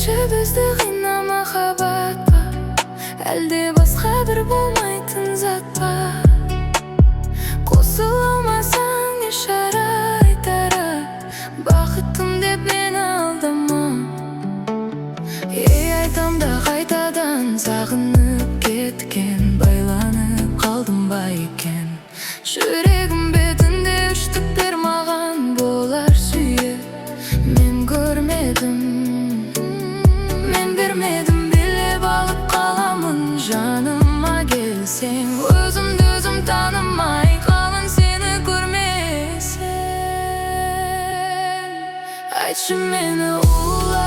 айтшы, бізді қина махаббат па, әлде басқа бір болмайтын зат па? Қосыла алмасаң ишара айтары, бақыттым деп мені алдама. Ей, айтам да қайтадан, сағынып кеткен, байланып қалдым ба екен? Жүрегім бетінде үштіктер маған болар сүйе. Мен көрмедім, мен бермедім, билеп алып қаламын. Жаныма келсең, өзімді өзім танымай қалын сені көрмесем. Айтшы, мені улай